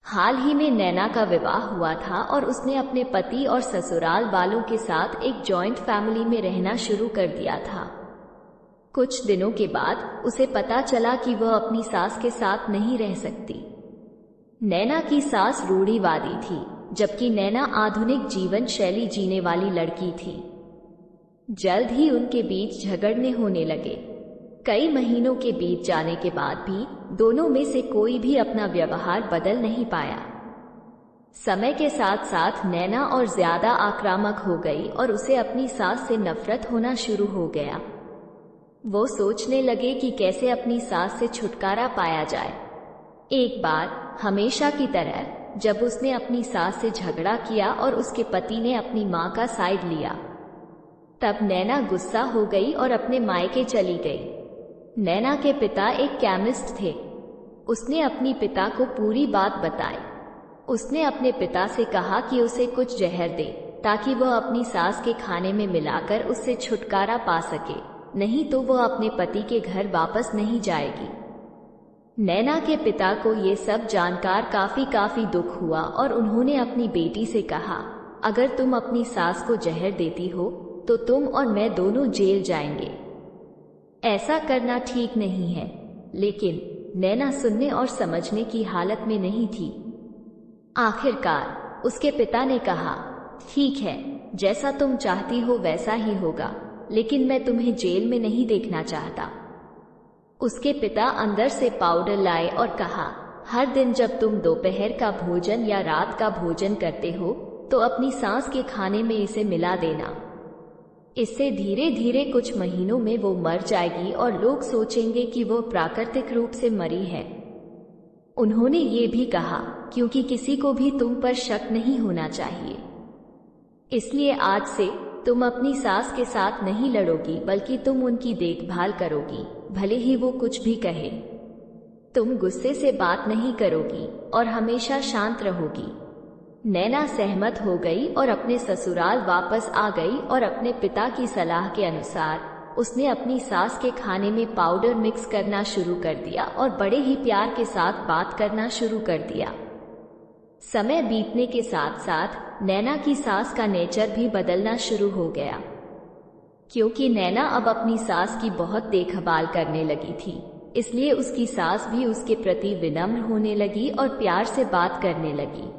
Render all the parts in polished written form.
हाल ही में नैना का विवाह हुआ था और उसने अपने पति और ससुराल वालों के साथ एक जॉइंट फैमिली में रहना शुरू कर दिया था। कुछ दिनों के बाद उसे पता चला कि वह अपनी सास के साथ नहीं रह सकती। नैना की सास रूढ़िवादी थी, जबकि नैना आधुनिक जीवन शैली जीने वाली लड़की थी। जल्द ही उनके बीच झगड़ने होने लगे। कई महीनों के बीत जाने के बाद भी दोनों में से कोई भी अपना व्यवहार बदल नहीं पाया। समय के साथ साथ नैना और ज्यादा आक्रामक हो गई और उसे अपनी सास से नफरत होना शुरू हो गया। वो सोचने लगे कि कैसे अपनी सास से छुटकारा पाया जाए। एक बार हमेशा की तरह जब उसने अपनी सास से झगड़ा किया और उसके पति ने अपनी मां का साइड लिया, तब नैना गुस्सा हो गई और अपने मायके चली गई। नैना के पिता एक केमिस्ट थे। उसने अपनी पिता को पूरी बात बताई। उसने अपने पिता से कहा कि उसे कुछ जहर दे ताकि वह अपनी सास के खाने में मिलाकर उससे छुटकारा पा सके, नहीं तो वह अपने पति के घर वापस नहीं जाएगी। नैना के पिता को ये सब जानकर काफी दुख हुआ और उन्होंने अपनी बेटी से कहा, अगर तुम अपनी सास को जहर देती हो तो तुम और मैं दोनों जेल जाएंगे। ऐसा करना ठीक नहीं है। लेकिन नैना सुनने और समझने की हालत में नहीं थी। आखिरकार उसके पिता ने कहा, ठीक है, जैसा तुम चाहती हो वैसा ही होगा, लेकिन मैं तुम्हें जेल में नहीं देखना चाहता। उसके पिता अंदर से पाउडर लाए और कहा, हर दिन जब तुम दोपहर का भोजन या रात का भोजन करते हो तो अपनी सास के खाने में इसे मिला देना। इससे धीरे धीरे कुछ महीनों में वो मर जाएगी और लोग सोचेंगे कि वो प्राकृतिक रूप से मरी है। उन्होंने ये भी कहा, क्योंकि किसी को भी तुम पर शक नहीं होना चाहिए, इसलिए आज से तुम अपनी सास के साथ नहीं लड़ोगी, बल्कि तुम उनकी देखभाल करोगी, भले ही वो कुछ भी कहे। तुम गुस्से से बात नहीं करोगी और हमेशा शांत रहोगी। नैना सहमत हो गई और अपने ससुराल वापस आ गई और अपने पिता की सलाह के अनुसार उसने अपनी सास के खाने में पाउडर मिक्स करना शुरू कर दिया और बड़े ही प्यार के साथ बात करना शुरू कर दिया। समय बीतने के साथ साथ नैना की सास का नेचर भी बदलना शुरू हो गया, क्योंकि नैना अब अपनी सास की बहुत देखभाल करने लगी थी, इसलिए उसकी सास भी उसके प्रति विनम्र होने लगी और प्यार से बात करने लगी।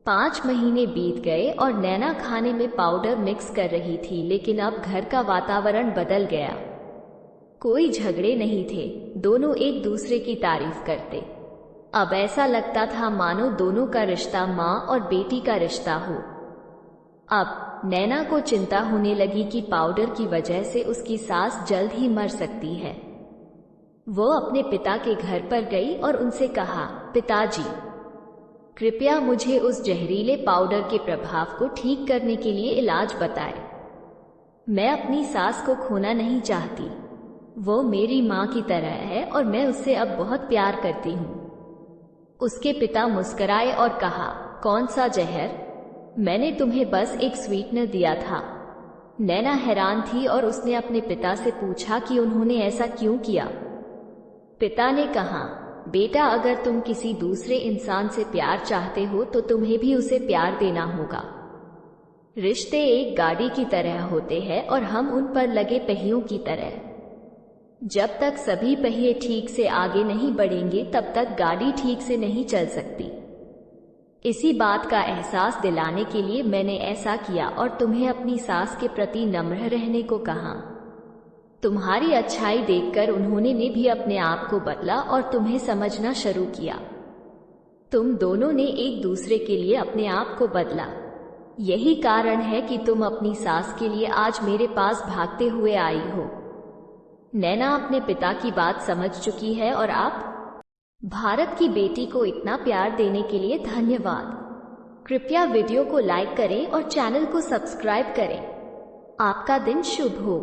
5 महीने बीत गए और नैना खाने में पाउडर मिक्स कर रही थी, लेकिन अब घर का वातावरण बदल गया। कोई झगड़े नहीं थे, दोनों एक दूसरे की तारीफ करते। अब ऐसा लगता था मानो दोनों का रिश्ता माँ और बेटी का रिश्ता हो। अब नैना को चिंता होने लगी कि पाउडर की वजह से उसकी सास जल्द ही मर सकती है। वो अपने पिता के घर पर गई और उनसे कहा, पिताजी, कृपया मुझे उस जहरीले पाउडर के प्रभाव को ठीक करने के लिए इलाज बताएं। मैं अपनी सास को खोना नहीं चाहती। वो मेरी माँ की तरह है और मैं उससे अब बहुत प्यार करती हूँ। उसके पिता मुस्कुराए और कहा, कौन सा जहर? मैंने तुम्हें बस एक स्वीटनर दिया था। नैना हैरान थी और उसने अपने पिता से पूछा कि उन्होंने ऐसा क्यों किया। पिता ने कहा, बेटा, अगर तुम किसी दूसरे इंसान से प्यार चाहते हो तो तुम्हें भी उसे प्यार देना होगा। रिश्ते एक गाड़ी की तरह होते हैं और हम उन पर लगे पहियों की तरह। जब तक सभी पहिए ठीक से आगे नहीं बढ़ेंगे तब तक गाड़ी ठीक से नहीं चल सकती। इसी बात का एहसास दिलाने के लिए मैंने ऐसा किया और तुम्हें अपनी सास के प्रति नम्र रहने को कहा। तुम्हारी अच्छाई देखकर उन्होंने भी अपने आप को बदला और तुम्हें समझना शुरू किया। तुम दोनों ने एक दूसरे के लिए अपने आप को बदला। यही कारण है कि तुम अपनी सास के लिए आज मेरे पास भागते हुए आई हो। नैना अपने पिता की बात समझ चुकी है और आप भारत की बेटी को इतना प्यार देने के लिए धन्यवाद। कृपया वीडियो को लाइक करें और चैनल को सब्सक्राइब करें। आपका दिन शुभ हो।